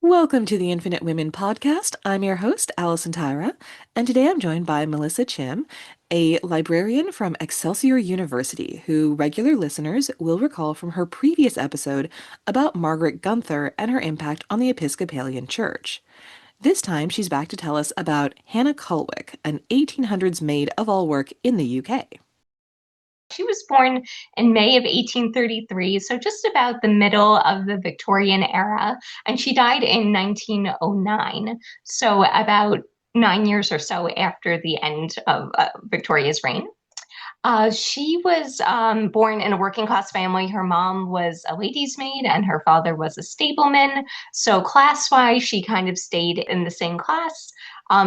Welcome to the Infinite Women podcast. I'm your host, Allison Tyra, and today I'm joined by Melissa Chim, a librarian from Excelsior University, who regular listeners will recall from her previous episode about Margaret Gunther and her impact on the Episcopalian Church. This time, she's back to tell us about Hannah Cullwick, an 1800s maid of all work in the UK. She was born in May of 1833, so just about the middle of the Victorian era, and she died in 1909, so about 9 years or so after the end of Victoria's reign. She was born in a working class family. Her mom was a lady's maid and her father was a stableman. So, class wise, she kind of stayed in the same class.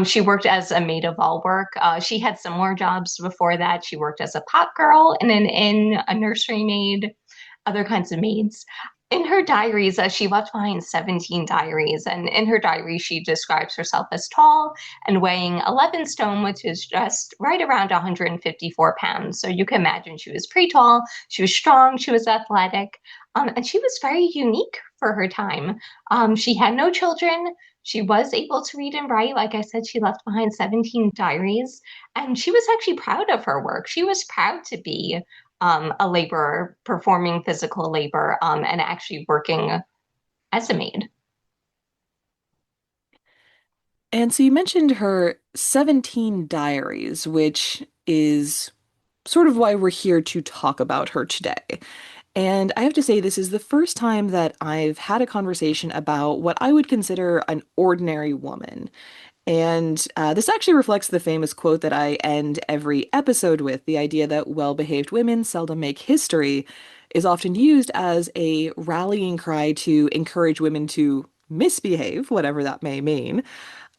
She worked as a maid of all work. She had similar jobs before that. She worked as a pot girl in an inn, a nursery maid, other kinds of maids. In her diaries, she left behind 17 diaries, and in her diary, she describes herself as tall and weighing 11 stone, which is just right around 154 pounds. So you can imagine she was pretty tall, she was strong, she was athletic, and she was very unique for her time. She had no children. She was able to read and write. Like I said, she left behind 17 diaries, and she was actually proud of her work. She was proud to be a laborer performing physical labor and actually working as a maid. And so you mentioned her 17 diaries, which is sort of why we're here to talk about her today. And I have to say, this is the first time that I've had a conversation about what I would consider an ordinary woman. And this actually reflects the famous quote that I end every episode with, the idea that well-behaved women seldom make history is often used as a rallying cry to encourage women to misbehave, whatever that may mean.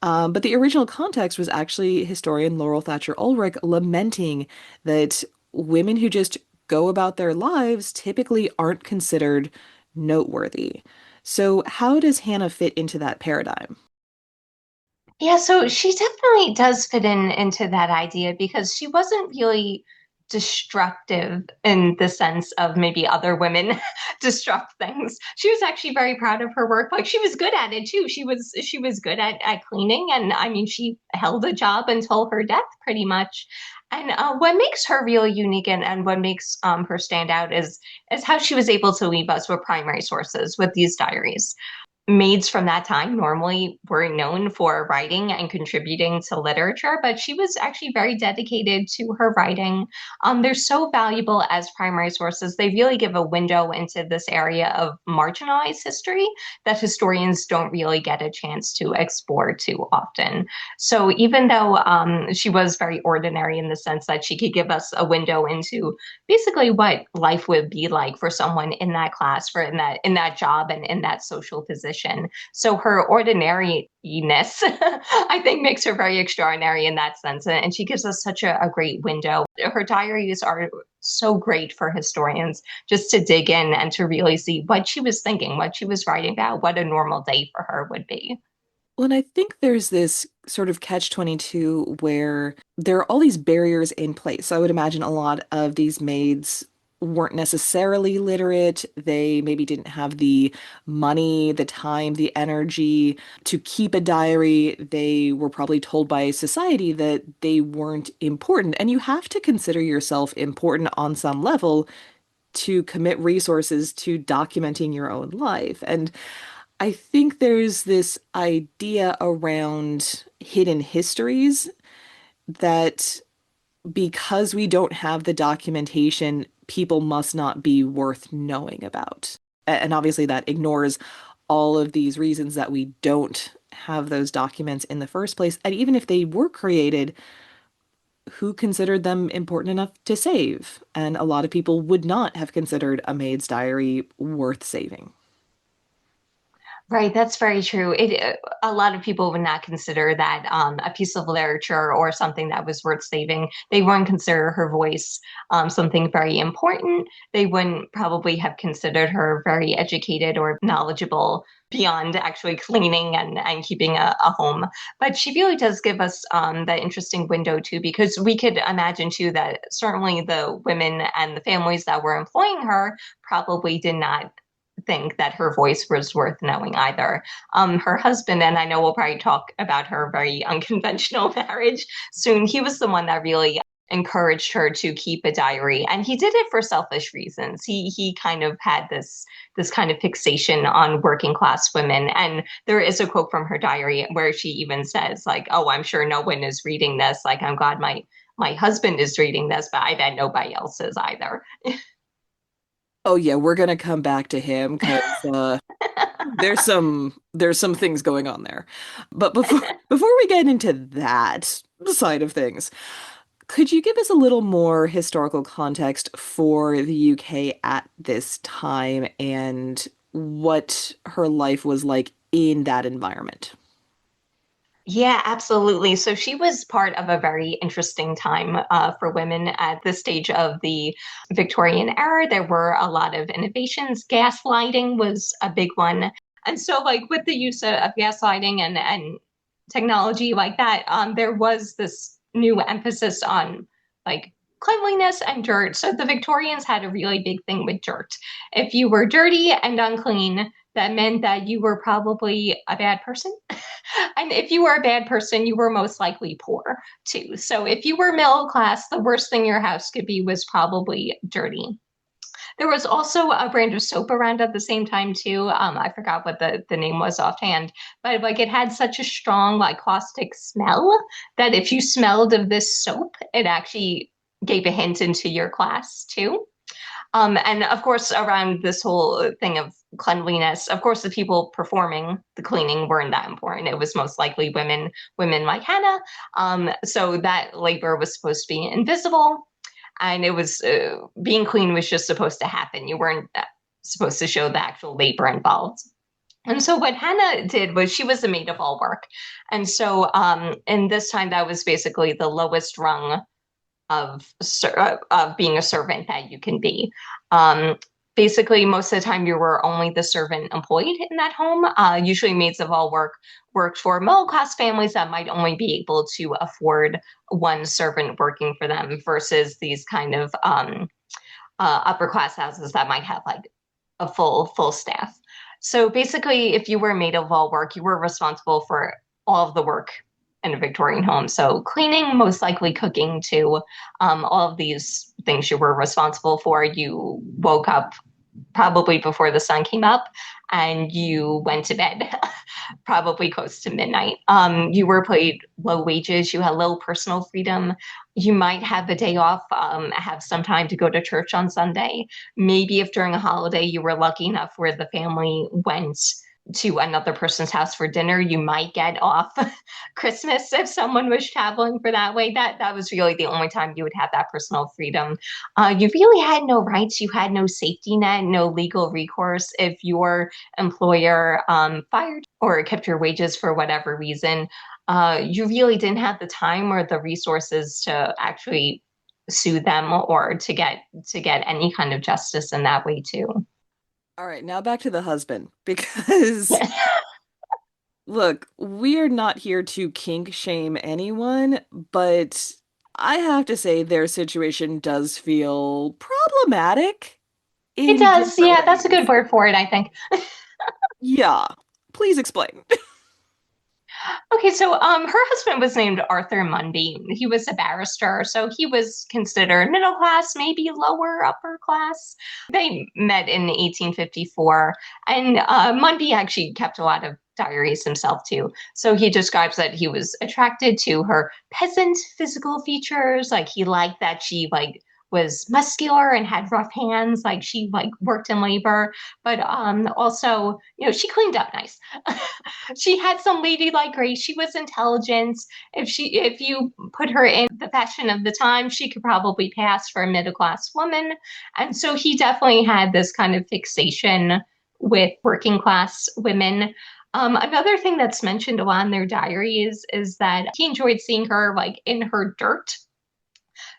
But the original context was actually historian Laurel Thatcher Ulrich lamenting that women who just go about their lives typically aren't considered noteworthy. So, how does Hannah fit into that paradigm? Yeah, so she definitely does fit into that idea because she wasn't really destructive in the sense of maybe other women disrupt things. She was actually very proud of her work. Like she was good at it too. She was good at cleaning, and I mean she held a job until her death pretty much. And what makes her really unique and what makes her stand out is how she was able to leave us with primary sources with these diaries. Maids from that time normally were known for writing and contributing to literature, but she was actually very dedicated to her writing. They're so valuable as primary sources. They really give a window into this area of marginalized history that historians don't really get a chance to explore too often. So even though she was very ordinary in the sense that she could give us a window into basically what life would be like for someone in that class, for in that job and in that social position. So her ordinariness, I think, makes her very extraordinary in that sense, and she gives us such a great window. Her diaries are so great for historians just to dig in and to really see what she was thinking, what she was writing about, what a normal day for her would be. Well, and I think there's this sort of catch-22 where there are all these barriers in place. So I would imagine a lot of these maids weren't necessarily literate. They maybe didn't have the money, the time, the energy to keep a diary. They were probably told by society that they weren't important. And you have to consider yourself important on some level to commit resources to documenting your own life. And I think there's this idea around hidden histories that because we don't have the documentation, people must not be worth knowing about. And obviously, that ignores all of these reasons that we don't have those documents in the first place. And even if they were created, who considered them important enough to save? And a lot of people would not have considered a maid's diary worth saving. Right, that's very true. A lot of people would not consider that a piece of literature or something that was worth saving. They wouldn't consider her voice something very important. They wouldn't probably have considered her very educated or knowledgeable beyond actually cleaning and keeping a home. But she really does give us that interesting window too, because we could imagine too that certainly the women and the families that were employing her probably did not think that her voice was worth knowing either. Her husband, and I know we'll probably talk about her very unconventional marriage soon, he was the one that really encouraged her to keep a diary, and he did it for selfish reasons. He kind of had this kind of fixation on working class women, and there is a quote from her diary where she even says like, oh, I'm sure no one is reading this, like I'm glad my husband is reading this, but I bet nobody else is either. Oh yeah, we're gonna come back to him because there's some things going on there. But before we get into that side of things, could you give us a little more historical context for the UK at this time and what her life was like in that environment? Yeah, absolutely. So she was part of a very interesting time for women at this stage of the Victorian era. There were a lot of innovations. Gaslighting was a big one. And so, like, with the use of gaslighting and technology like that, there was this new emphasis on like cleanliness and dirt. So the Victorians had a really big thing with dirt. If you were dirty and unclean, that meant that you were probably a bad person. And if you were a bad person, you were most likely poor too. So if you were middle class, the worst thing your house could be was probably dirty. There was also a brand of soap around at the same time too. I forgot what the name was offhand, but like it had such a strong like caustic smell that if you smelled of this soap, it actually gave a hint into your class too. And of course, around this whole thing of cleanliness, of course, the people performing the cleaning weren't that important. It was most likely women like Hannah. So that labor was supposed to be invisible, and it was being clean was just supposed to happen. You weren't supposed to show the actual labor involved. And so what Hannah did was she was a maid of all work, and so in this time that was basically the lowest rung of being a servant that you can be. Um, Basically, most of the time you were only the servant employed in that home. Usually, maids of all work worked for middle class families that might only be able to afford one servant working for them versus these kind of upper class houses that might have like a full staff. So basically, if you were a maid of all work, you were responsible for all of the work in a Victorian home. So cleaning, most likely cooking too, all of these things you were responsible for. You woke up probably before the sun came up and you went to bed probably close to midnight. You were paid low wages, you had little personal freedom. You might have a day off, have some time to go to church on Sunday. Maybe if during a holiday you were lucky enough where the family went to another person's house for dinner, you might get off Christmas if someone was traveling for that way. That was really the only time you would have that personal freedom. You really had no rights. You had no safety net, no legal recourse if your employer fired or kept your wages for whatever reason. You really didn't have the time or the resources to actually sue them or to get any kind of justice in that way too. All right, now back to the husband because look, we're not here to kink shame anyone, but I have to say their situation does feel problematic It in does. different Yeah, that's a good ways. word for it, I think. Yeah, please explain. Okay, so her husband was named Arthur Munby. He was a barrister, so he was considered middle class, maybe lower upper class. They met in 1854, and Munby actually kept a lot of diaries himself too. So he describes that he was attracted to her peasant physical features, like he liked that she like was muscular and had rough hands, like she like worked in labor, but also, she cleaned up nice. She had some ladylike grace. She was intelligent. If you put her in the fashion of the time, she could probably pass for a middle class woman. And so he definitely had this kind of fixation with working class women. Another thing that's mentioned a lot in their diaries is that he enjoyed seeing her like in her dirt.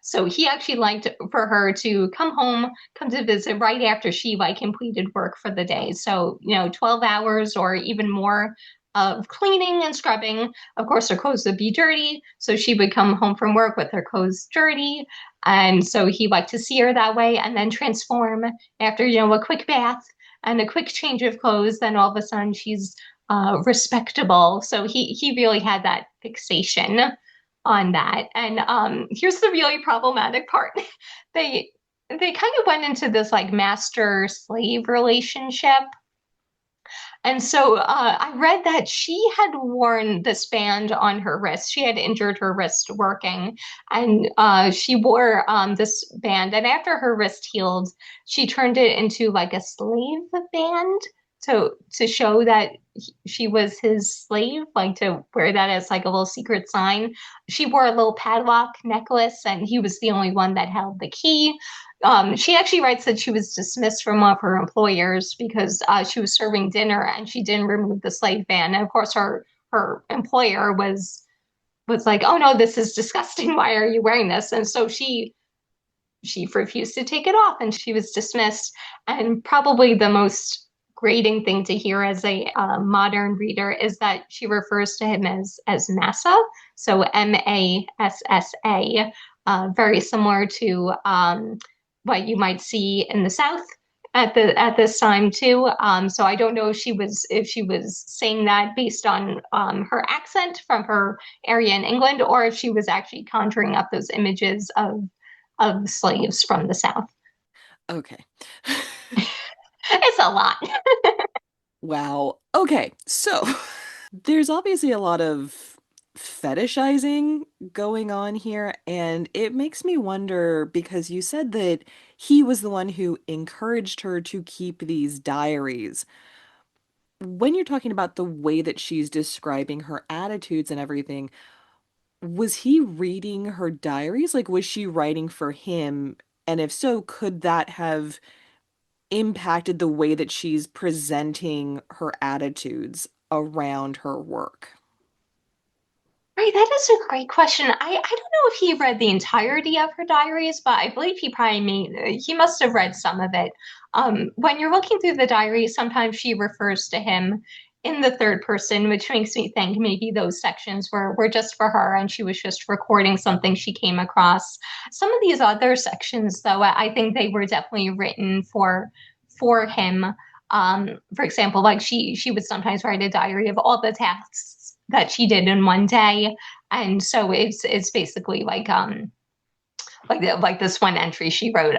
So he actually liked for her to come home, come to visit right after she like completed work for the day. So, 12 hours or even more of cleaning and scrubbing. Of course, her clothes would be dirty. So she would come home from work with her clothes dirty. And so he liked to see her that way and then transform after, a quick bath and a quick change of clothes, then all of a sudden she's respectable. So he really had that fixation on that. And here's the really problematic part. They they kind of went into this like master slave relationship. And so I read that she had worn this band on her wrist. She had injured her wrist working, and she wore this band. And after her wrist healed, she turned it into like a slave band to show that she was his slave, like to wear that as like a little secret sign. She wore a little padlock necklace, and he was the only one that held the key. She actually writes that she was dismissed from one of her employers because she was serving dinner and she didn't remove the slave ban. And of course, her employer was like, "Oh no, this is disgusting. Why are you wearing this?" And so she refused to take it off, and she was dismissed. And probably the most grating thing to hear as a modern reader is that she refers to him as Massa, so Massa, very similar to what you might see in the South at this time too. So I don't know if she was saying that based on her accent from her area in England, or if she was actually conjuring up those images of slaves from the South. Okay. It's a lot. Wow. Okay. So there's obviously a lot of fetishizing going on here, and it makes me wonder because you said that he was the one who encouraged her to keep these diaries. When you're talking about the way that she's describing her attitudes and everything, was he reading her diaries? Like, was she writing for him? And if so, could that have impacted the way that she's presenting her attitudes around her work? Right, that is a great question. I don't know if he read the entirety of her diaries, but I believe he must have read some of it. When you're looking through the diaries, sometimes she refers to him in the third person, which makes me think maybe those sections were just for her and she was just recording something she came across. Some of these other sections, though, I think they were definitely written for him. For example, like she would sometimes write a diary of all the tasks that she did in one day, and so it's basically like this one entry she wrote.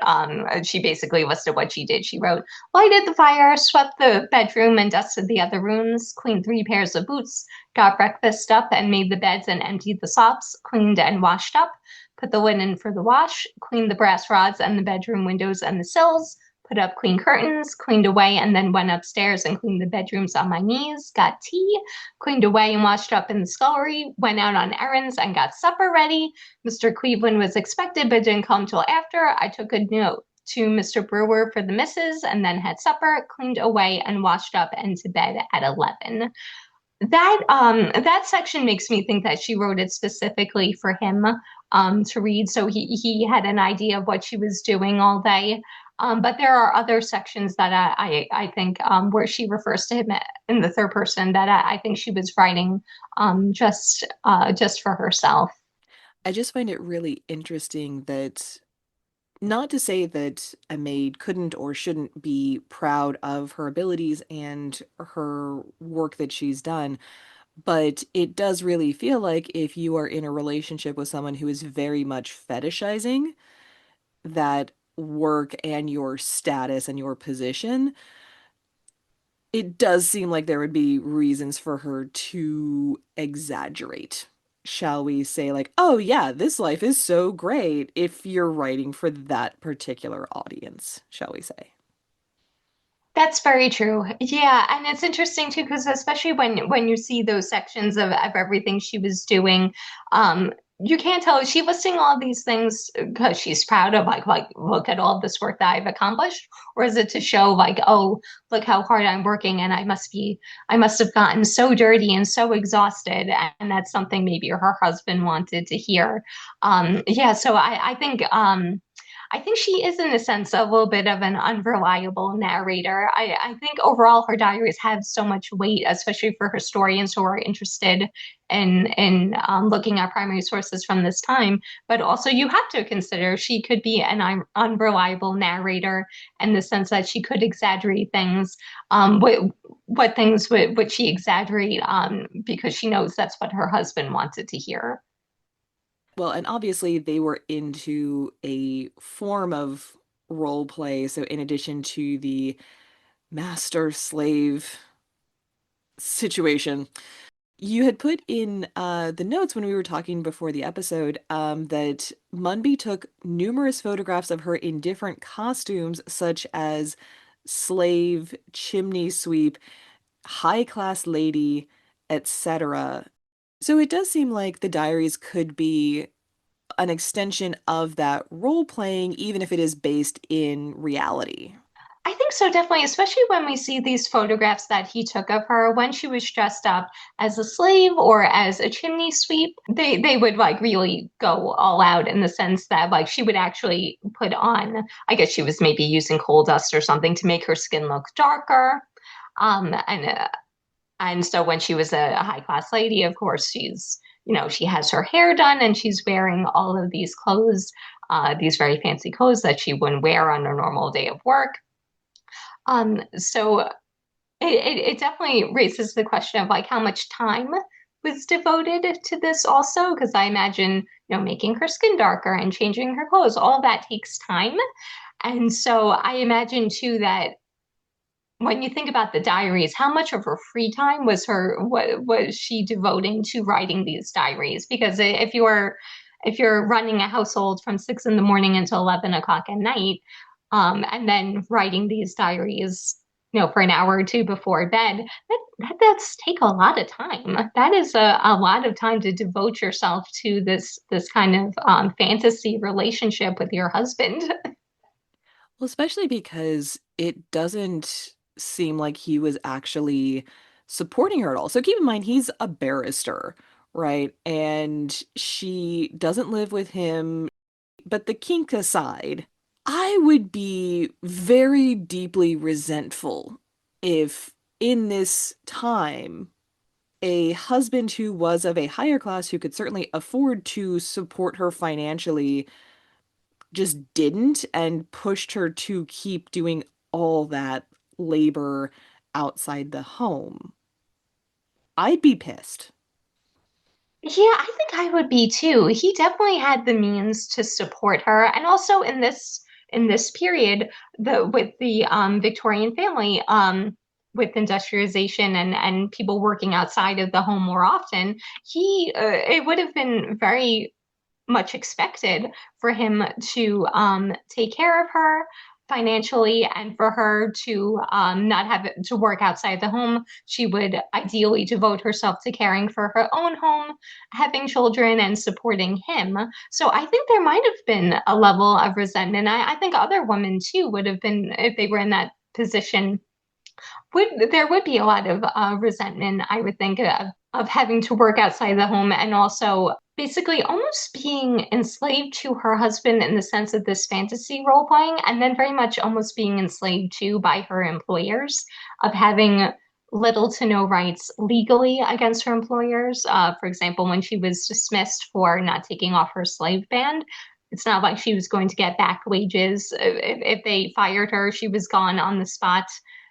She basically listed what she did. She wrote, lighted the fire, swept the bedroom and dusted the other rooms, cleaned 3 pairs of boots, got breakfast up and made the beds and emptied the sops, cleaned and washed up, put the linen for the wash, cleaned the brass rods and the bedroom windows and the sills, put up clean curtains, cleaned away, and then went upstairs and cleaned the bedrooms on my knees, got tea, cleaned away and washed up in the scullery, went out on errands and got supper ready. Mr. Cleveland was expected but didn't come till after. I took a note to Mr. Brewer for the missus and then had supper, cleaned away and washed up and to bed at 11. That section makes me think that she wrote it specifically for him to read, so he had an idea of what she was doing all day. But there are other sections that I think where she refers to him in the third person that I think she was writing just for herself. I just find it really interesting that not to say that a maid couldn't or shouldn't be proud of her abilities and her work that she's done, but it does really feel like if you are in a relationship with someone who is very much fetishizing that work and your status and your position, it does seem like there would be reasons for her to exaggerate. Shall we say, like, oh yeah, this life is so great if you're writing for that particular audience, shall we say? That's very true. Yeah, and it's interesting too because especially when you see those sections of everything she was doing, you can't tell, is she listing all of these things because she's proud of like look at all this work that I've accomplished, or is it to show like, oh, look how hard I'm working and I must have gotten so dirty and so exhausted, and that's something maybe her husband wanted to hear. Yeah, so I think I think she is, in a sense, a little bit of an unreliable narrator. I think overall her diaries have so much weight, especially for historians who are interested in looking at primary sources from this time. But also, you have to consider she could be an unreliable narrator in the sense that she could exaggerate things. What things would she exaggerate because she knows that's what her husband wanted to hear? Well, and obviously they were into a form of role play. So, in addition to the master slave situation, you had put in the notes when we were talking before the episode that Munby took numerous photographs of her in different costumes, such as slave, chimney sweep, high class lady, etc. So it does seem like the diaries could be an extension of that role playing, even if it is based in reality. I think so, definitely, especially when we see these photographs that he took of her when she was dressed up as a slave or as a chimney sweep. They would like really go all out in the sense that like she would actually put on, I guess she was maybe using coal dust or something to make her skin look darker. Um, and uh, and so when she was a high class lady, of course, she has her hair done and she's wearing all of these clothes, these very fancy clothes that she wouldn't wear on a normal day of work. So it definitely raises the question of like how much time was devoted to this also, because I imagine, making her skin darker and changing her clothes, all that takes time. And so I imagine too that when you think about the diaries, how much of her free time what was she devoting to writing these diaries? Because if you're running a household from 6 in the morning until 11 o'clock at night, and then writing these diaries, for an hour or two before bed, that does take a lot of time. That is a lot of time to devote yourself to this kind of fantasy relationship with your husband. Well, especially because it doesn't seem like he was actually supporting her at all. So keep in mind, he's a barrister, right? And she doesn't live with him. But the kink aside, I would be very deeply resentful if in this time a husband who was of a higher class who could certainly afford to support her financially just didn't and pushed her to keep doing all that labor outside the home. I'd be pissed. Yeah, I think I would be too. He definitely had the means to support her, and also in this period, the with the Victorian family, with industrialization and people working outside of the home more often, it would have been very much expected for him to take care of her financially and for her to not have to work outside the home. She would ideally devote herself to caring for her own home, having children, and supporting him. So I think there might have been a level of resentment. I think other women too would have been, if they were in that position, there would be a lot of resentment, I would think, of having to work outside the home and also basically almost being enslaved to her husband in the sense of this fantasy role playing, and then very much almost being enslaved to by her employers, of having little to no rights legally against her employers. For example, when she was dismissed for not taking off her slave band, it's not like she was going to get back wages. If they fired her, she was gone on the spot.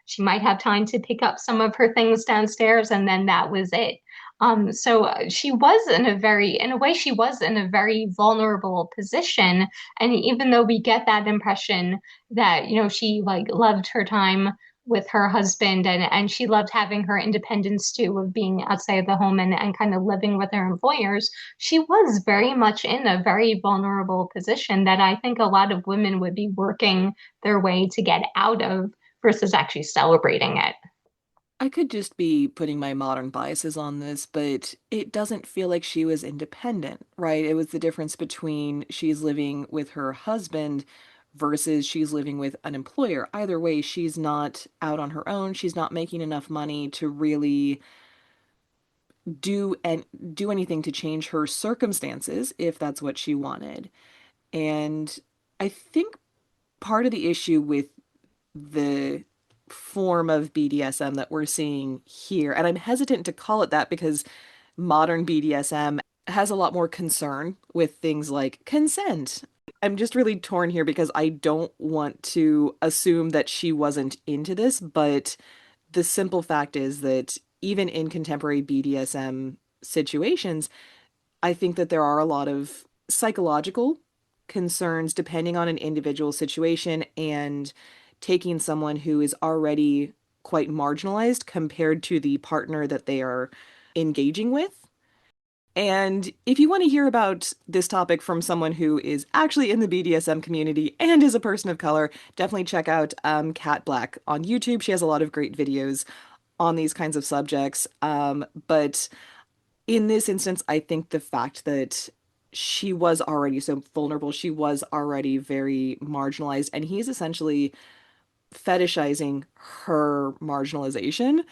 She might have time to pick up some of her things downstairs, and then that was it. So she was in a way, she was in a very vulnerable position. And even though we get that impression that, she like loved her time with her husband and she loved having her independence too of being outside of the home and kind of living with her employers, she was very much in a very vulnerable position that I think a lot of women would be working their way to get out of versus actually celebrating it. I could just be putting my modern biases on this, but it doesn't feel like she was independent, right? It was the difference between she's living with her husband versus she's living with an employer. Either way, she's not out on her own. She's not making enough money to really do anything to change her circumstances if that's what she wanted. And I think part of the issue with the form of BDSM that we're seeing here, and I'm hesitant to call it that because modern BDSM has a lot more concern with things like consent. I'm just really torn here because I don't want to assume that she wasn't into this, but the simple fact is that even in contemporary BDSM situations, I think that there are a lot of psychological concerns depending on an individual situation and taking someone who is already quite marginalized compared to the partner that they are engaging with. And if you want to hear about this topic from someone who is actually in the BDSM community and is a person of color, definitely check out Kat Black on YouTube. She has a lot of great videos on these kinds of subjects. But in this instance, I think the fact that she was already so vulnerable, she was already very marginalized, and he's essentially fetishizing her marginalization.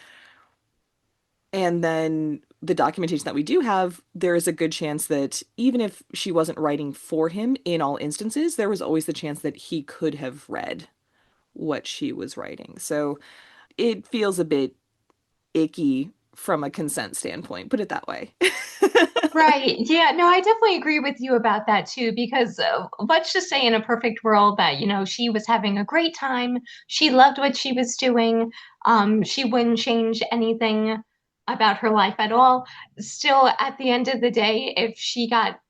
And then the documentation that we do have, there is a good chance that even if she wasn't writing for him in all instances, there was always the chance that he could have read what she was writing. So it feels a bit icky from a consent standpoint, put it that way. Right. Yeah. No, I definitely agree with you about that too, because let's just say in a perfect world that, she was having a great time. She loved what she was doing. She wouldn't change anything about her life at all. Still, at the end of the day, if she got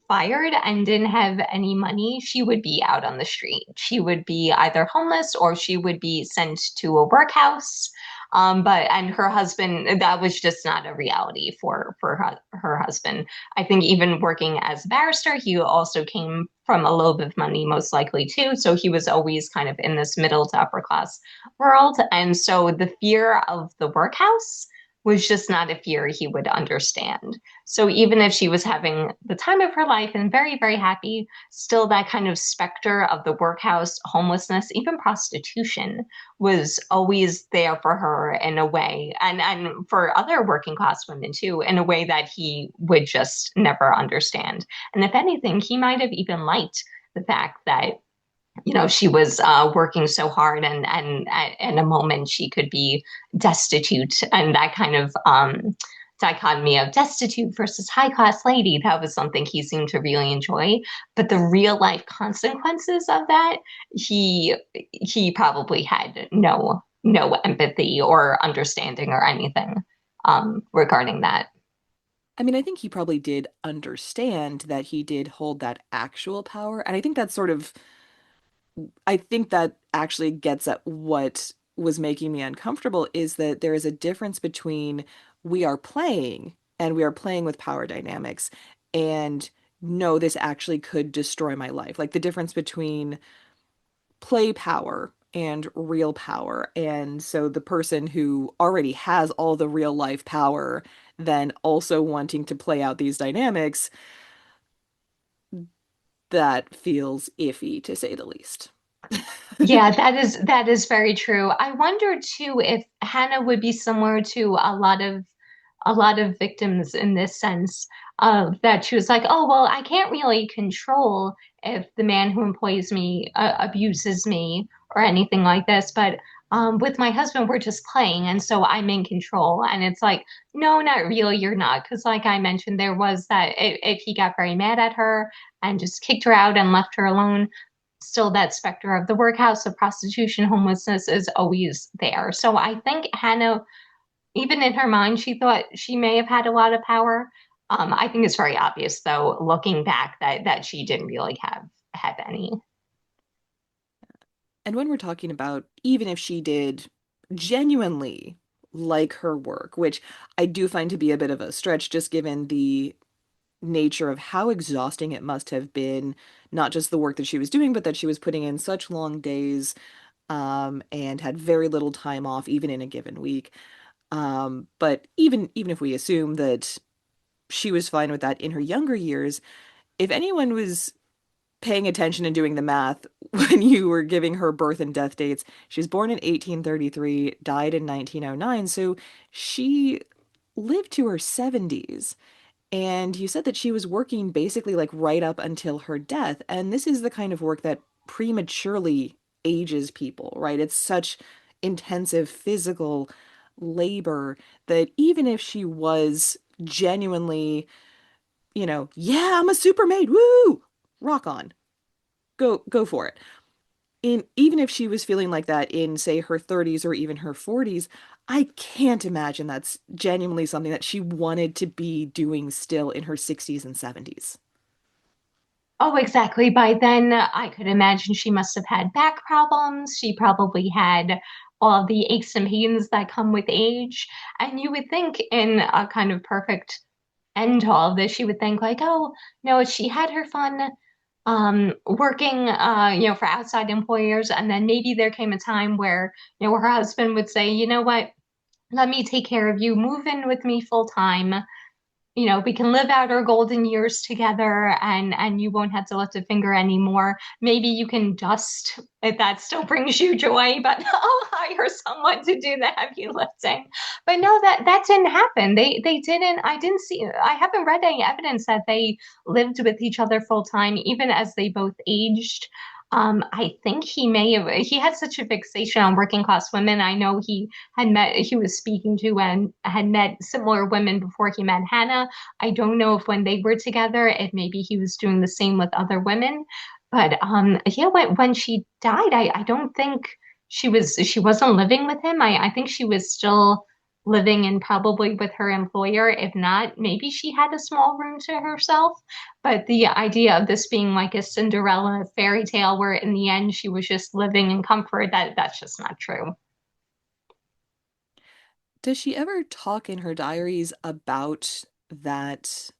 fired and didn't have any money, she would be out on the street. She would be either homeless or she would be sent to a workhouse. But and her husband, that was just not a reality for her husband. I think even working as a barrister, he also came from a lobe of money, most likely too. So he was always kind of in this middle to upper class world. And so the fear of the workhouse was just not a fear he would understand. So even if she was having the time of her life and very, very happy, still that kind of specter of the workhouse, homelessness, even prostitution was always there for her in a way, and for other working class women too, in a way that he would just never understand. And if anything, he might have even liked the fact that she was working so hard, and in a moment she could be destitute, and that kind of dichotomy of destitute versus high class lady, that was something he seemed to really enjoy. But the real life consequences of that, he probably had no empathy or understanding or anything regarding that. I mean, I think he probably did understand that he did hold that actual power. And I think that actually gets at what was making me uncomfortable is that there is a difference between we are playing and we are playing with power dynamics and no, this actually could destroy my life. Like the difference between play power and real power. And so the person who already has all the real life power, then also wanting to play out these dynamics, that feels iffy to say the least. Yeah, that is very true. I wonder too if Hannah would be similar to a lot of victims in this sense of that she was like, oh, well, I can't really control if the man who employs me abuses me or anything like this, but with my husband, we're just playing, and so I'm in control. And it's like, no, not really, you're not, because like I mentioned, there was that if he got very mad at her and just kicked her out and left her alone, still that specter of the workhouse of prostitution, homelessness is always there. So I think Hannah, even in her mind, she thought she may have had a lot of power. I think it's very obvious, though, looking back, that she didn't really have any. And when we're talking about even if she did genuinely like her work, which I do find to be a bit of a stretch, just given the nature of how exhausting it must have been, not just the work that she was doing, but that she was putting in such long days, and had very little time off, even in a given week. But even if we assume that she was fine with that in her younger years, if anyone was paying attention and doing the math when you were giving her birth and death dates. She was born in 1833, died in 1909, so she lived to her 70s. And you said that she was working basically like right up until her death. And this is the kind of work that prematurely ages people, right? It's such intensive physical labor that even if she was genuinely, yeah, I'm a super maid, woo, rock on, go for it. In even if she was feeling like that in, say, her 30s or even her 40s, I can't imagine that's genuinely something that she wanted to be doing still in her 60s and 70s. Oh, exactly. By then, I could imagine she must have had back problems. She probably had all the aches and pains that come with age. And you would think, in a kind of perfect end to all of this, she would think like, oh, no, she had her fun working, for outside employers. And then maybe there came a time where, her husband would say, you know what, let me take care of you, move in with me full time. We can live out our golden years together, and you won't have to lift a finger anymore. Maybe you can dust if that still brings you joy, but I'll hire someone to do the heavy lifting. But no, that didn't happen. They didn't. I didn't see. I haven't read any evidence that they lived with each other full time, even as they both aged. I think he had such a fixation on working class women. I know he was speaking to and had met similar women before he met Hannah. I don't know if when they were together, if maybe he was doing the same with other women. But yeah, when she died, I don't think she wasn't living with him. I think she was still living and probably with her employer. If not, maybe she had a small room to herself. But the idea of this being like a Cinderella fairy tale where in the end she was just living in comfort, that's just not true. Does she ever talk in her diaries about that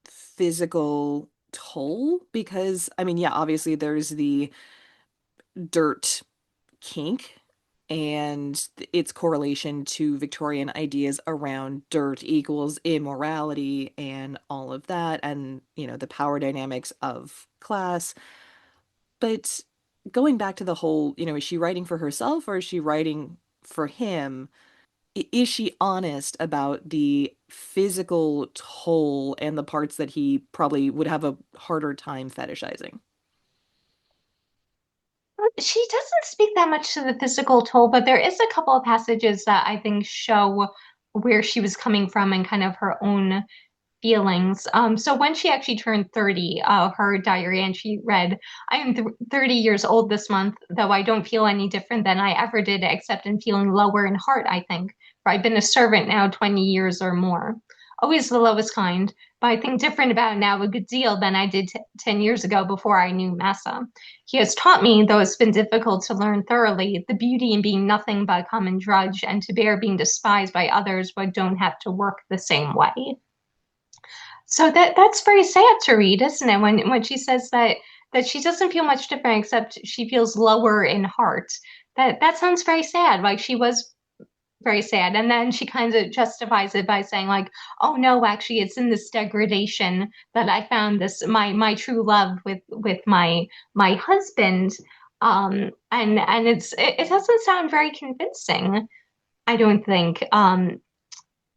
physical toll? Because, I mean, yeah, obviously there's the dirt kink and its correlation to Victorian ideas around dirt equals immorality and all of that, and, the power dynamics of class. But going back to the whole, is she writing for herself or is she writing for him? Is she honest about the physical toll and the parts that he probably would have a harder time fetishizing? She doesn't speak that much to the physical toll, but there is a couple of passages that I think show where she was coming from and kind of her own feelings. So when she actually turned 30, her diary entry read, I am 30 years old this month, though I don't feel any different than I ever did, except in feeling lower in heart, I think. For I've been a servant now 20 years or more. Always the lowest kind, but I think different about now a good deal than I did 10 years ago before I knew Massa. He has taught me, though it's been difficult to learn thoroughly, the beauty in being nothing but a common drudge and to bear being despised by others but don't have to work the same way. So that's very sad to read, isn't it? When she says that she doesn't feel much different except she feels lower in heart. That sounds very sad. Like she was very sad. And then she kind of justifies it by saying like, "Oh no, actually it's in this degradation that I found this my true love with my husband." And it doesn't sound very convincing, I don't think.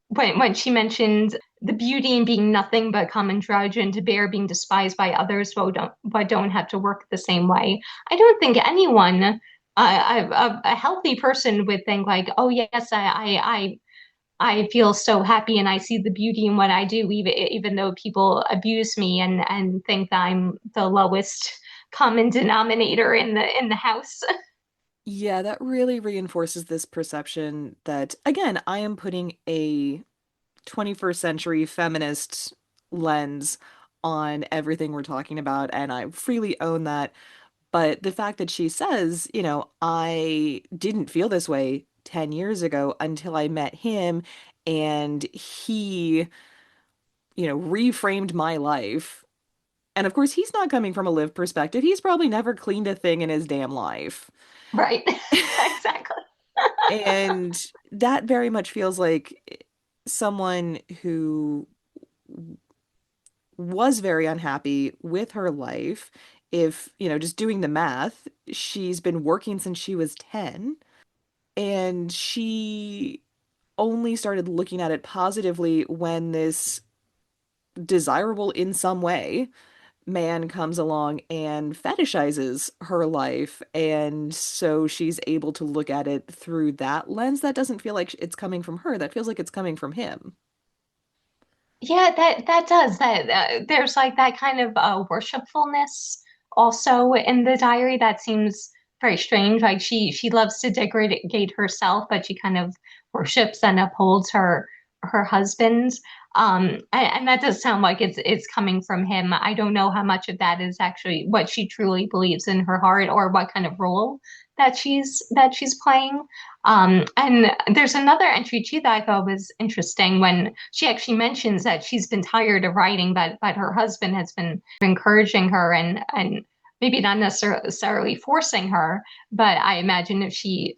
When she mentioned the beauty in being nothing but common drudge and to bear being despised by others but don't have to work the same way. I don't think anyone, a healthy person would think like, oh yes, I feel so happy and I see the beauty in what I do, even though people abuse me and think that I'm the lowest common denominator in the house. Yeah, that really reinforces this perception that, again, I am putting a 21st century feminist lens on everything we're talking about, and I freely own that. But the fact that she says, I didn't feel this way 10 years ago until I met him, and he, reframed my life. And of course, he's not coming from a live perspective. He's probably never cleaned a thing in his damn life. Right. Exactly. And that very much feels like someone who was very unhappy with her life. If, just doing the math, she's been working since she was 10, and she only started looking at it positively when this desirable in some way man comes along and fetishizes her life. And so she's able to look at it through that lens. That doesn't feel like it's coming from her. That feels like it's coming from him. Yeah, that does that. There's like that kind of worshipfulness also in the diary that seems very strange. Like she loves to degrade herself, but she kind of worships and upholds her husband. And that does sound like it's coming from him. I don't know how much of that is actually what she truly believes in her heart, or what kind of role that she's playing. And there's another entry too that I thought was interesting when she actually mentions that she's been tired of writing, but her husband has been encouraging her and maybe not necessarily forcing her, but I imagine if she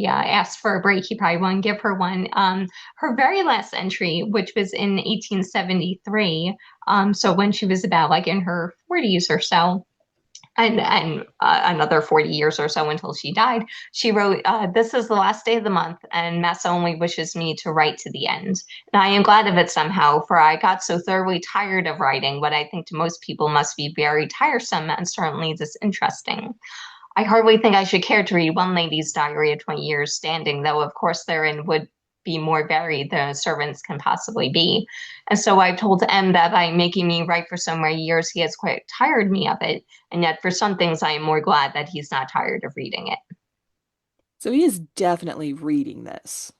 asked for a break, he probably wouldn't give her one. Her very last entry, which was in 1873, so when she was about like in her 40s or so, and another 40 years or so until she died, she wrote, "This is the last day of the month, and Massa only wishes me to write to the end. And I am glad of it somehow, for I got so thoroughly tired of writing what I think to most people must be very tiresome and certainly disinteresting. I hardly think I should care to read one lady's diary of 20 years standing, though of course therein would be more varied than servants can possibly be. And so I've told M that by making me write for so many years, he has quite tired me of it. And yet for some things, I am more glad that he's not tired of reading it." So he is definitely reading this.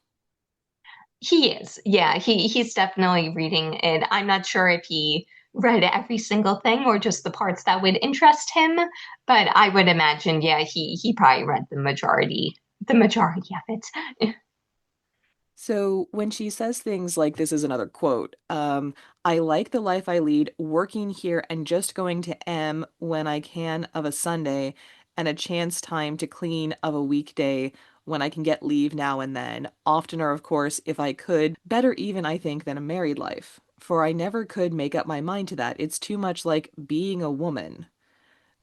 He is. Yeah, he's definitely reading it. I'm not sure if he read every single thing or just the parts that would interest him, but I would imagine, yeah, he probably read the majority of it. So when she says things like, this is another quote, I like the life I lead, working here and just going to M when I can of a Sunday, and a chance time to clean of a weekday when I can get leave now and then. Oftener, of course, if I could. Better even, I think, than a married life. For I never could make up my mind to that. It's too much like being a woman.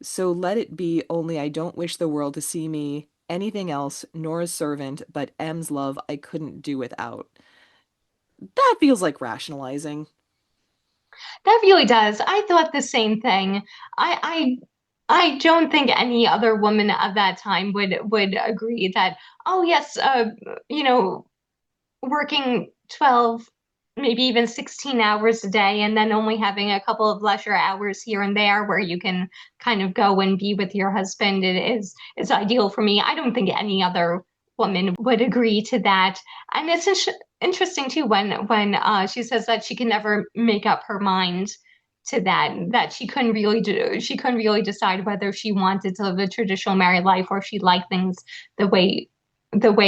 So let it be, only I don't wish the world to see me anything else, nor a servant, but M's love I couldn't do without. That feels like rationalizing. That really does. I thought the same thing. I I don't think any other woman of that time would agree that, oh yes, you know, working 12, maybe even 16 hours a day, and then only having a couple of leisure hours here and there where you can kind of go and be with your husband is ideal for me. I don't think any other woman would agree to that. And it's interesting too when she says that she can never make up her mind to that she couldn't really decide whether she wanted to live a traditional married life or she liked things the way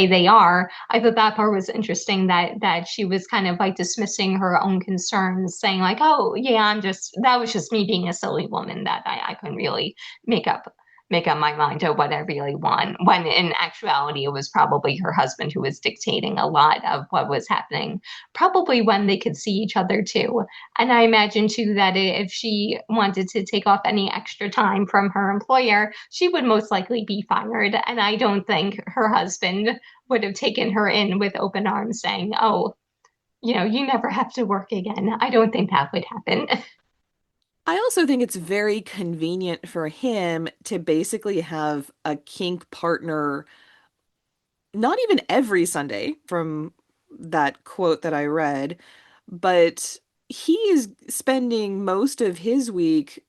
they are. I thought that part was interesting that she was kind of like dismissing her own concerns, saying like, "Oh, yeah, that was just me being a silly woman that I couldn't really make up make up my mind to what I really want." When in actuality, it was probably her husband who was dictating a lot of what was happening, probably when they could see each other too. And I imagine too that if she wanted to take off any extra time from her employer, she would most likely be fired. And I don't think her husband would have taken her in with open arms saying, "Oh, you never have to work again." I don't think that would happen. I also think it's very convenient for him to basically have a kink partner, not even every Sunday from that quote that I read, but he is spending most of his week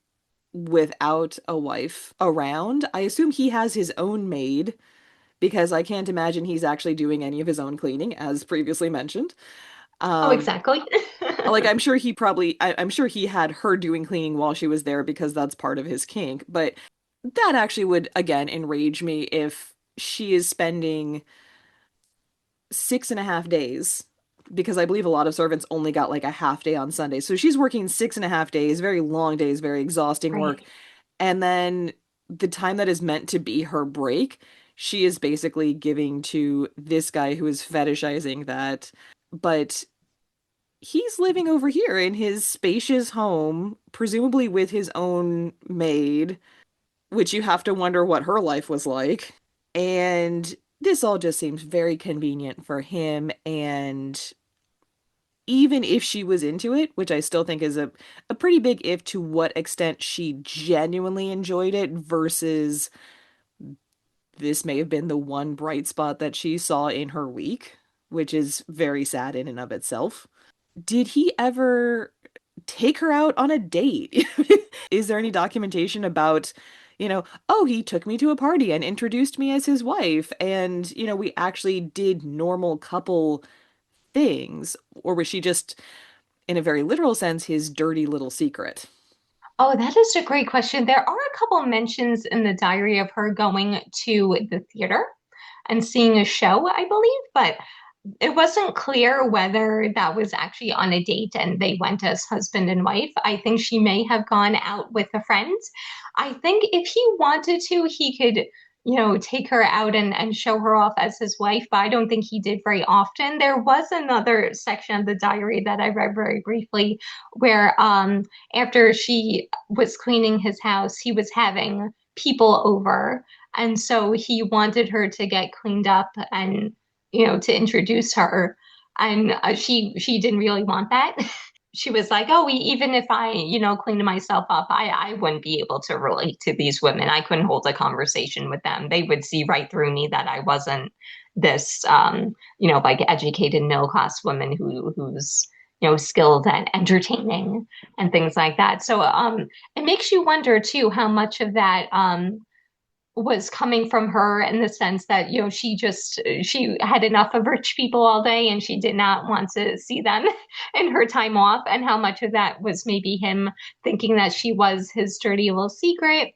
without a wife around. I assume he has his own maid because I can't imagine he's actually doing any of his own cleaning, as previously mentioned. Oh, Um, exactly. like I'm sure he had her doing cleaning while she was there because that's part of his kink. But that actually would again enrage me if she is spending 6.5 days, because I believe a lot of servants only got like a half day on Sunday. So she's working 6.5 days, very long days, very exhausting work. Right. And then the time that is meant to be her break, she is basically giving to this guy who is fetishizing that. But he's living over here in his spacious home, presumably with his own maid, which you have to wonder what her life was like. And this all just seems very convenient for him. And even if she was into it, which I still think is a pretty big if to what extent she genuinely enjoyed it versus this may have been the one bright spot that she saw in her week, which is very sad in and of itself. Did he ever take her out on a date? Is there any documentation about, oh, he took me to a party and introduced me as his wife, and, we actually did normal couple things? Or was she just, in a very literal sense, his dirty little secret? Oh, that is a great question. There are a couple mentions in the diary of her going to the theater and seeing a show, I believe, but it wasn't clear whether that was actually on a date and they went as husband and wife. I think she may have gone out with a friend. I think if he wanted to, he could, take her out and show her off as his wife, but I don't think he did very often. There was another section of the diary that I read very briefly where after she was cleaning his house, he was having people over. And so he wanted her to get cleaned up and to introduce her. And she didn't really want that. She was like, "Oh, even if I, cleaned myself up, I wouldn't be able to relate to these women. I couldn't hold a conversation with them. They would see right through me that I wasn't this, like educated middle class woman who's skilled at entertaining and things like that." So it makes you wonder too how much of that was coming from her in the sense that she had enough of rich people all day and she did not want to see them in her time off, and how much of that was maybe him thinking that she was his dirty little secret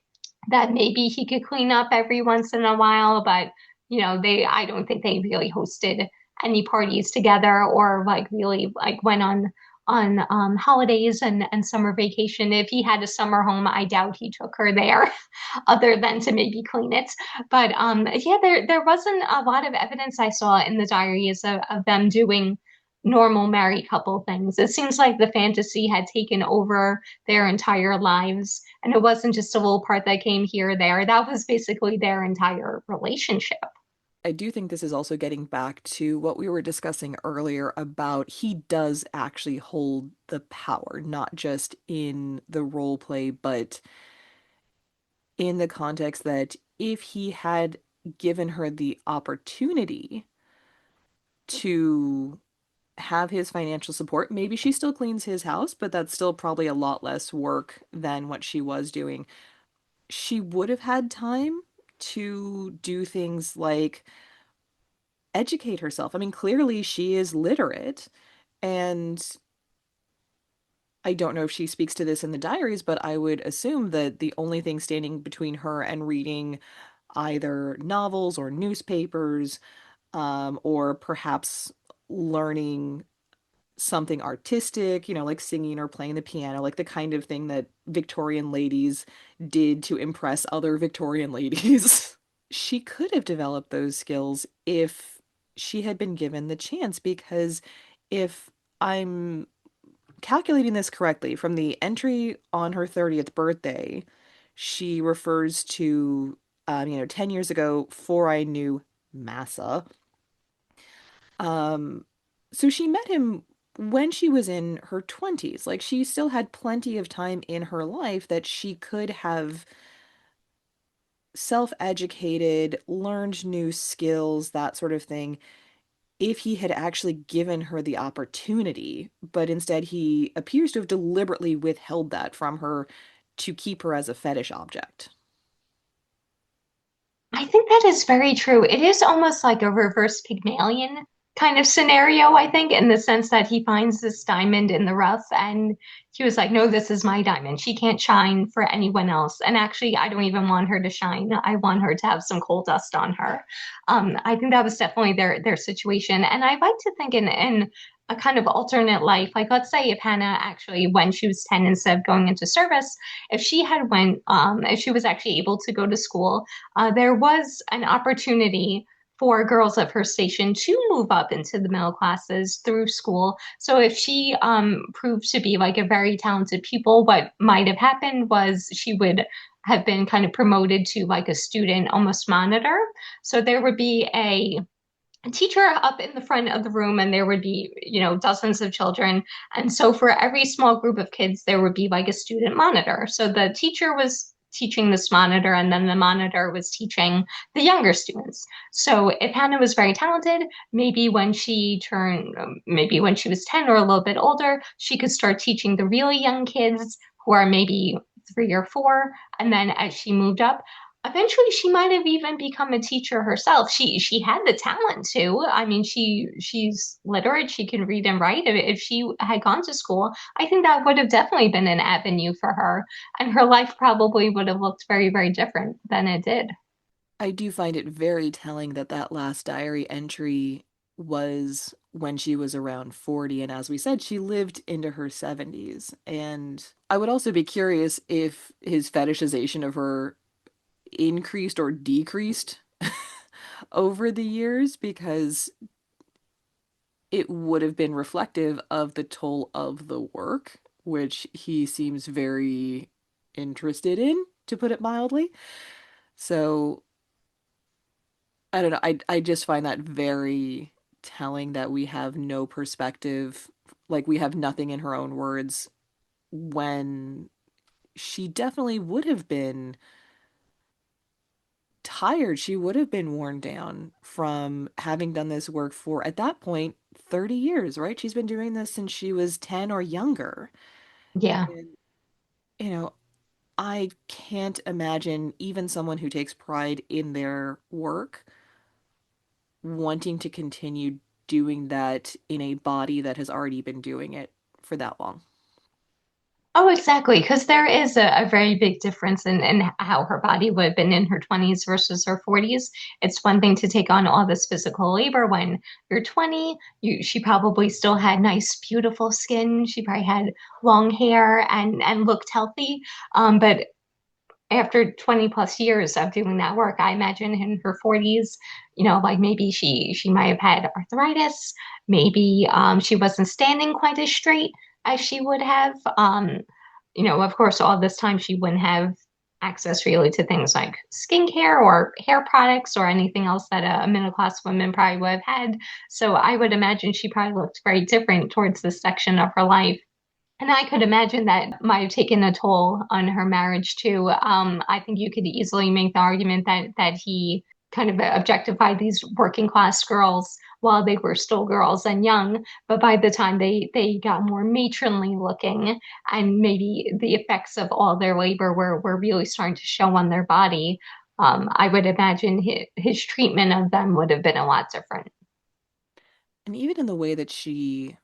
that maybe he could clean up every once in a while, but they I don't think they really hosted any parties together or like really like went on holidays and summer vacation. If he had a summer home, I doubt he took her there other than to maybe clean it. But yeah, there wasn't a lot of evidence I saw in the diaries of them doing normal married couple things. It seems like the fantasy had taken over their entire lives, and it wasn't just a little part that came here or there. That was basically their entire relationship. I do think this is also getting back to what we were discussing earlier about he does actually hold the power, not just in the role play, but in the context that if he had given her the opportunity to have his financial support, maybe she still cleans his house, but that's still probably a lot less work than what she was doing. She would have had time to do things like educate herself. I mean, clearly she is literate, and I don't know if she speaks to this in the diaries, but I would assume that the only thing standing between her and reading either novels or newspapers, or perhaps learning something artistic, like singing or playing the piano, like the kind of thing that Victorian ladies did to impress other Victorian ladies. She could have developed those skills if she had been given the chance, because if I'm calculating this correctly, from the entry on her 30th birthday, she refers to, 10 years ago, before I knew Massa. Um, so she met him when she was in her 20s. Like, she still had plenty of time in her life that she could have self-educated, learned new skills, that sort of thing, if he had actually given her the opportunity. But instead, he appears to have deliberately withheld that from her to keep her as a fetish object. I think that is very true. It is almost like a reverse Pygmalion kind of scenario, I think, in the sense that he finds this diamond in the rough and he was like, "No, this is my diamond. She can't shine for anyone else. And actually, I don't even want her to shine. I want her to have some coal dust on her." I think that was definitely their situation. And I like to think in a kind of alternate life, like let's say if Hannah actually, when she was 10, instead of going into service, if she was actually able to go to school, there was an opportunity for girls of her station to move up into the middle classes through school. So if she proved to be like a very talented pupil, what might have happened was she would have been kind of promoted to like a student almost monitor. So there would be teacher up in the front of the room, and there would be, dozens of children. And so for every small group of kids, there would be like a student monitor. So the teacher was teaching this monitor, and then the monitor was teaching the younger students. So if Hannah was very talented, maybe when she was 10 or a little bit older, she could start teaching the really young kids who are maybe 3 or 4. And then as she moved up, eventually she might have even become a teacher herself. She had the talent to. I mean, she's literate, she can read and write. If she had gone to school, I think that would have definitely been an avenue for her, and her life probably would have looked very, very different than it did. I do find it very telling that that last diary entry was when she was around 40. And as we said, she lived into her 70s. And I would also be curious if his fetishization of her increased or decreased over the years, because it would have been reflective of the toll of the work, which he seems very interested in, to put it mildly. So I don't know. I just find that very telling that we have no perspective, like we have nothing in her own words, when she definitely would have been tired. She would have been worn down from having done this work for, at that point, 30 years, right? She's been doing this since she was 10 or younger. Yeah. And, you know, I can't imagine even someone who takes pride in their work wanting to continue doing that in a body that has already been doing it for that long. Oh, exactly. Because there is a very big difference in how her body would have been in her 20s versus her 40s. It's one thing to take on all this physical labor when you're 20. She probably still had nice, beautiful skin. She probably had long hair and looked healthy. But after 20 plus years of doing that work, I imagine in her 40s, like maybe she might have had arthritis, maybe she wasn't standing quite as straight as she would have. Of course, all this time she wouldn't have access really to things like skincare or hair products or anything else that a middle class woman probably would have had. So I would imagine she probably looked very different towards this section of her life. And I could imagine that might have taken a toll on her marriage too. I think you could easily make the argument that he kind of objectified these working class girls while they were still girls and young, but by the time they got more matronly looking, and maybe the effects of all their labor were really starting to show on their body, I would imagine his treatment of them would have been a lot different. And even in the way that she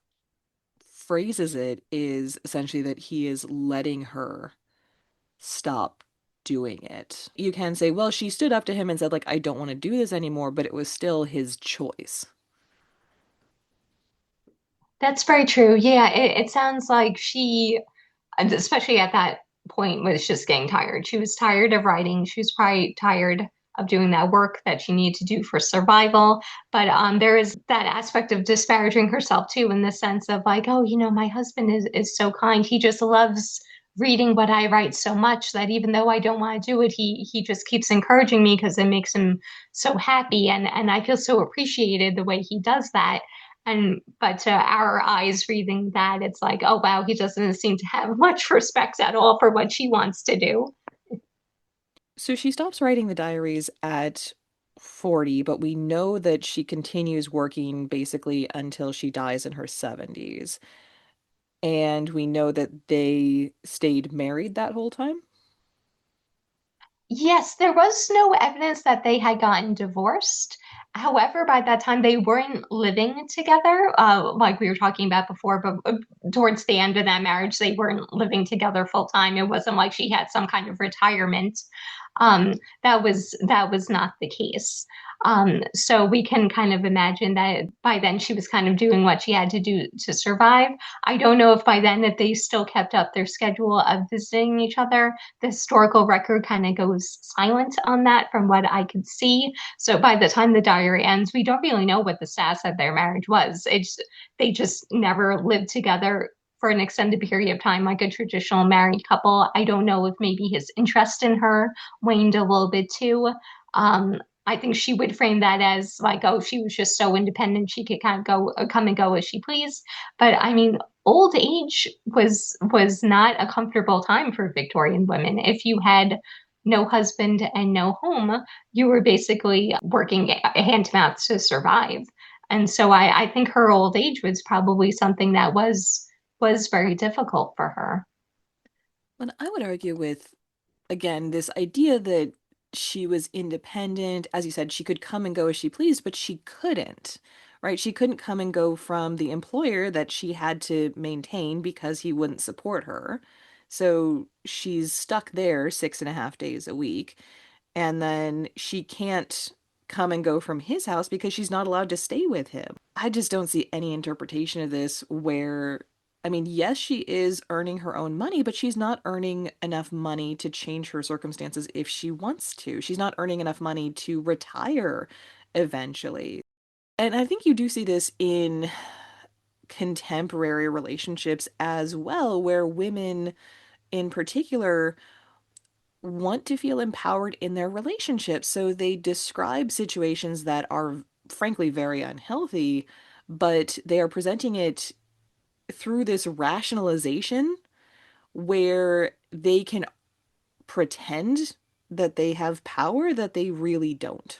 phrases it is essentially that he is letting her stop doing it. You can say, well, she stood up to him and said, like, I don't want to do this anymore, but it was still his choice. That's very true. Yeah, it sounds like and especially at that point, was just getting tired. She was tired of writing. She was probably tired of doing that work that she needed to do for survival. But there is that aspect of disparaging herself too, in the sense of like, oh, my husband is so kind. He just loves reading what I write so much that even though I don't want to do it, he just keeps encouraging me because it makes him so happy, and I feel so appreciated the way he does that. And but to our eyes reading that, it's like, oh wow, he doesn't seem to have much respect at all for what she wants to do. So she stops writing the diaries at 40, but we know that she continues working basically until she dies in her 70s. And we know that they stayed married that whole time. Yes, there was no evidence that they had gotten divorced. However, by that time, they weren't living together, like we were talking about before. But towards the end of that marriage, they weren't living together full time. It wasn't like she had some kind of retirement. That was not the case. So we can kind of imagine that by then she was kind of doing what she had to do to survive. I don't know if by then that they still kept up their schedule of visiting each other. The historical record kind of goes silent on that from what I could see. So by the time the diary ends, we don't really know what the status of their marriage was. They just never lived together for an extended period of time like a traditional married couple. I don't know if maybe his interest in her waned a little bit too. Um, I think she would frame that as like, oh, she was just so independent, she could kind of go come and go as she pleased. But I mean, old age was not a comfortable time for Victorian women. If you had no husband and no home, you were basically working hand to mouth to survive. And so I think her old age was probably something that was very difficult for her. But I would argue with, again, this idea that she was independent. As you said, she could come and go as she pleased, but she couldn't, right? She couldn't come and go from the employer that she had to maintain because he wouldn't support her. So she's stuck there 6.5 days a week. And then she can't come and go from his house because she's not allowed to stay with him. I just don't see any interpretation of this where, I mean, yes, she is earning her own money, but she's not earning enough money to change her circumstances if she wants to. She's not earning enough money to retire eventually. And I think you do see this in contemporary relationships as well, where women in particular want to feel empowered in their relationships. So they describe situations that are frankly very unhealthy, but they are presenting it through this rationalization where they can pretend that they have power that they really don't.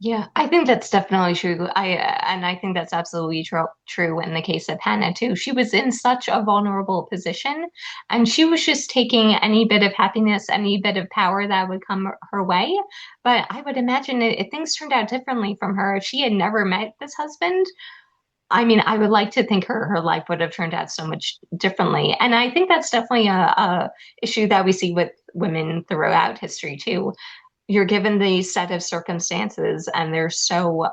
Yeah, I think that's definitely true. And I think that's absolutely true in the case of Hannah too. She was in such a vulnerable position, and she was just taking any bit of happiness, any bit of power that would come her way. But I would imagine if things turned out differently from her, if she had never met this husband, I mean, I would like to think her life would have turned out so much differently. And I think that's definitely a issue that we see with women throughout history too. You're given these set of circumstances and they're so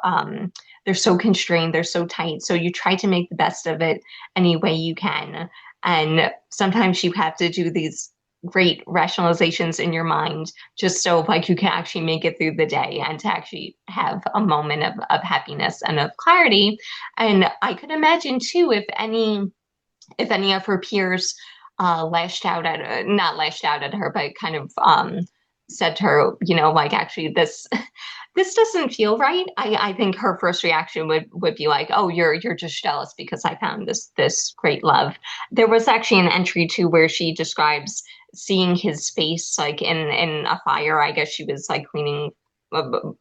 constrained, they're so tight, so you try to make the best of it any way you can, and sometimes you have to do these great rationalizations in your mind just so like you can actually make it through the day and to actually have a moment of happiness and of clarity. And I could imagine too if any of her peers lashed out at not lashed out at her, but kind of said to her, you know, like actually this doesn't feel right. I think her first reaction would be like, oh, you're just jealous because I found this great love. There was actually an entry too where she describes seeing his face like in a fire. I guess she was like cleaning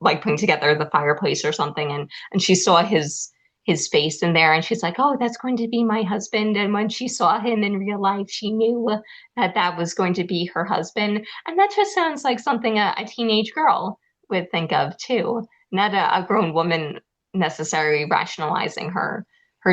like putting together the fireplace or something, and she saw his face in there and she's like, oh, that's going to be my husband. And when she saw him in real life, she knew that that was going to be her husband. And that just sounds like something a teenage girl would think of too, not a grown woman necessarily rationalizing her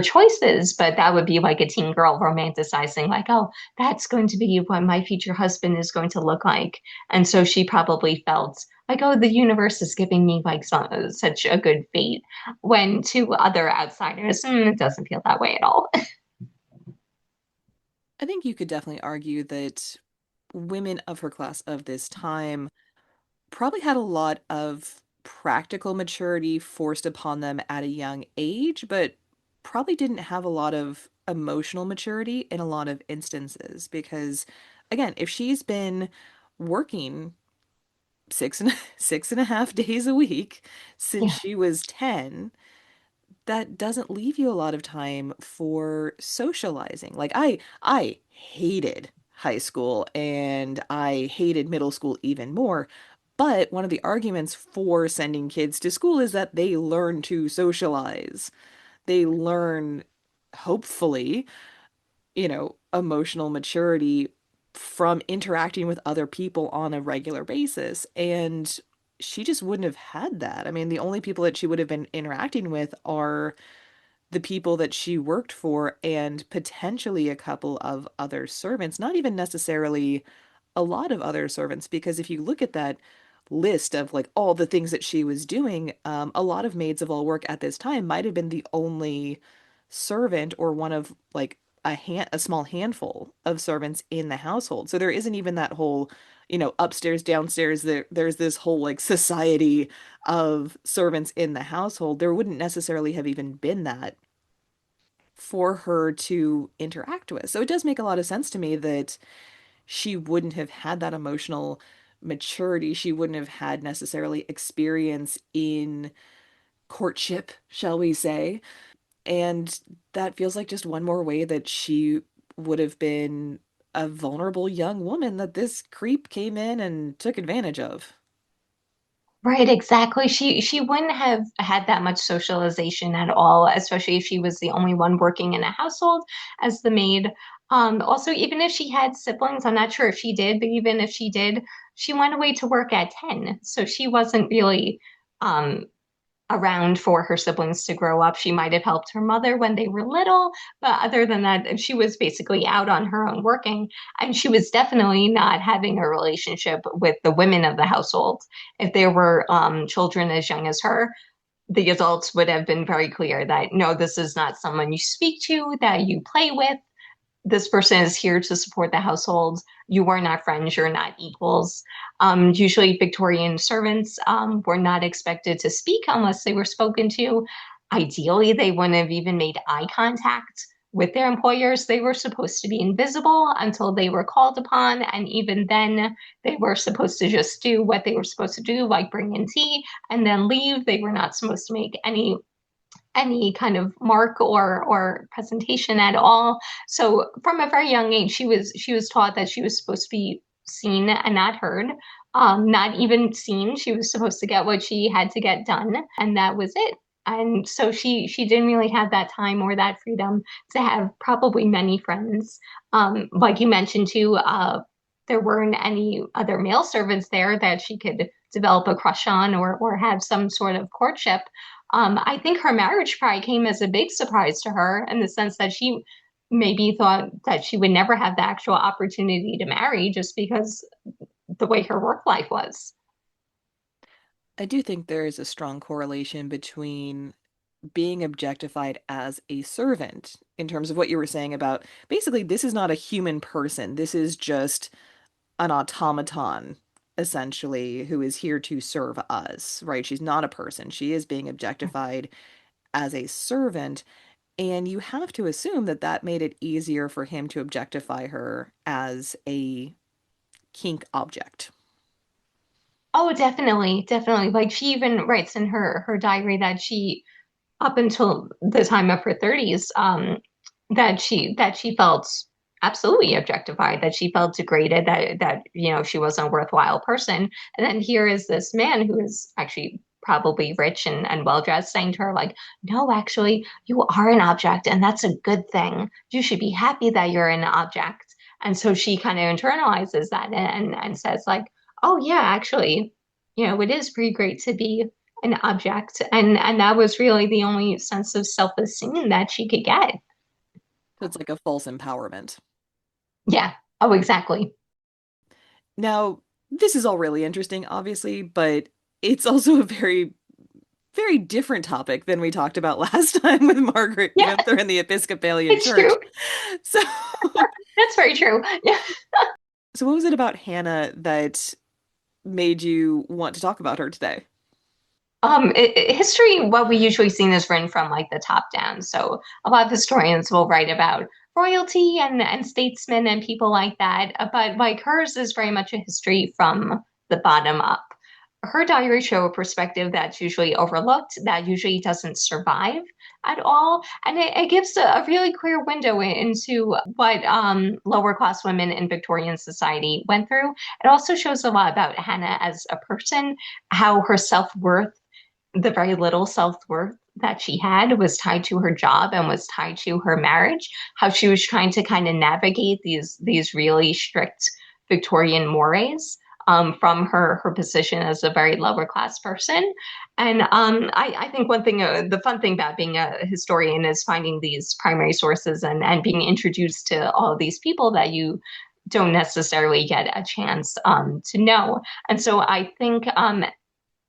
choices, but that would be like a teen girl romanticizing, like, oh, that's going to be what my future husband is going to look like. And so she probably felt like, oh, the universe is giving me like such a good fate. When to other outsiders, it doesn't feel that way at all. I think you could definitely argue that women of her class of this time probably had a lot of practical maturity forced upon them at a young age, but probably didn't have a lot of emotional maturity in a lot of instances. Because, again, if she's been working 6.5 days a week since Yeah. she was 10, that doesn't leave you a lot of time for socializing. Like I hated high school and I hated middle school even more. But one of the arguments for sending kids to school is that they learn to socialize. They learn, hopefully, emotional maturity from interacting with other people on a regular basis. And she just wouldn't have had that. I mean, the only people that she would have been interacting with are the people that she worked for and potentially a couple of other servants, not even necessarily a lot of other servants, because if you look at that list of like all the things that she was doing, a lot of maids of all work at this time might have been the only servant or one of like a small handful of servants in the household. So there isn't even that whole, upstairs, downstairs, there's this whole like society of servants in the household. There wouldn't necessarily have even been that for her to interact with. So it does make a lot of sense to me that she wouldn't have had that emotional maturity. She wouldn't have had necessarily experience in courtship, shall we say. And that feels like just one more way that she would have been a vulnerable young woman that this creep came in and took advantage of. Right, exactly. She wouldn't have had that much socialization at all, especially if she was the only one working in a household as the maid. Also, even if she had siblings, I'm not sure if she did, but even if she did, she went away to work at 10. So she wasn't really um, around for her siblings to grow up. She might have helped her mother when they were little, but other than that, she was basically out on her own working. And she was definitely not having a relationship with the women of the household. If there were children as young as her, the adults would have been very clear that no, this is not someone you speak to, that you play with. This person is here to support the household. You are not friends, you're not equals. Usually, Victorian servants were not expected to speak unless they were spoken to. Ideally, they wouldn't have even made eye contact with their employers. They were supposed to be invisible until they were called upon. And even then, they were supposed to just do what they were supposed to do, like bring in tea and then leave. They were not supposed to make any kind of mark or presentation at all. So from a very young age, she was taught that she was supposed to be seen and not heard, not even seen. She was supposed to get what she had to get done, and that was it. And so she didn't really have that time or that freedom to have probably many friends. Like you mentioned too, there weren't any other male servants there that she could develop a crush on or have some sort of courtship. I think her marriage probably came as a big surprise to her in the sense that she maybe thought that she would never have the actual opportunity to marry just because the way her work life was. I do think there is a strong correlation between being objectified as a servant in terms of what you were saying about basically, this is not a human person. This is just an automaton, essentially, who is here to serve us, right? She's not a person. She is being objectified as a servant. And you have to assume that that made it easier for him to objectify her as a kink object. Oh, definitely, definitely. Like she even writes in her diary that she up until the time of her 30s, that she felt absolutely objectified, that she felt degraded, that she wasn't a worthwhile person. And then here is this man who is actually probably rich and well dressed saying to her, like, no, actually, you are an object, and that's a good thing. You should be happy that you're an object. And so she kind of internalizes that and says, like, oh yeah, actually, it is pretty great to be an object, and that was really the only sense of self-esteem that she could get. So it's like a false empowerment. Yeah. Oh, exactly. Now, this is all really interesting, obviously, but it's also a very, very different topic than we talked about last time with Margaret Yeah, Gunther and the Episcopalian it's true. Church. So, That's very true. Yeah. so what was it about Hannah that made you want to talk about her today? History, what we usually see is written from like the top down. So a lot of historians will write about royalty and statesmen and people like that. But like hers is very much a history from the bottom up. Her diaries show a perspective that's usually overlooked, that usually doesn't survive at all. And it gives a really clear window into what lower class women in Victorian society went through. It also shows a lot about Hannah as a person, how her self-worth, the very little self-worth that she had, was tied to her job and was tied to her marriage, how she was trying to kind of navigate these really strict Victorian mores from her position as a very lower class person. And I think one thing, the fun thing about being a historian is finding these primary sources and being introduced to all of these people that you don't necessarily get a chance to know. And so I think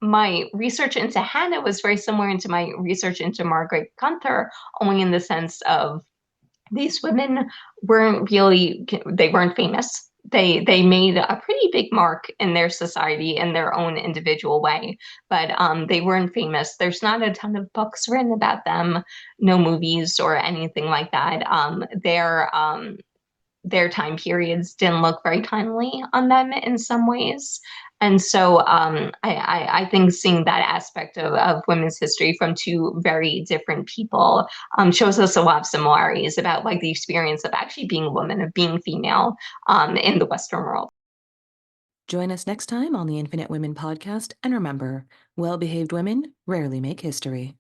my research into Hannah was very similar into my research into Margaret Gunther, only in the sense of these women they weren't famous. They made a pretty big mark in their society in their own individual way, but they weren't famous. There's not a ton of books written about them, no movies or anything like that. their time periods didn't look very kindly on them in some ways. And so I think seeing that aspect of women's history from two very different people shows us a lot of similarities about like the experience of actually being a woman, of being female in the Western world. Join us next time on the Infinite Women podcast, and remember, well behaved women rarely make history.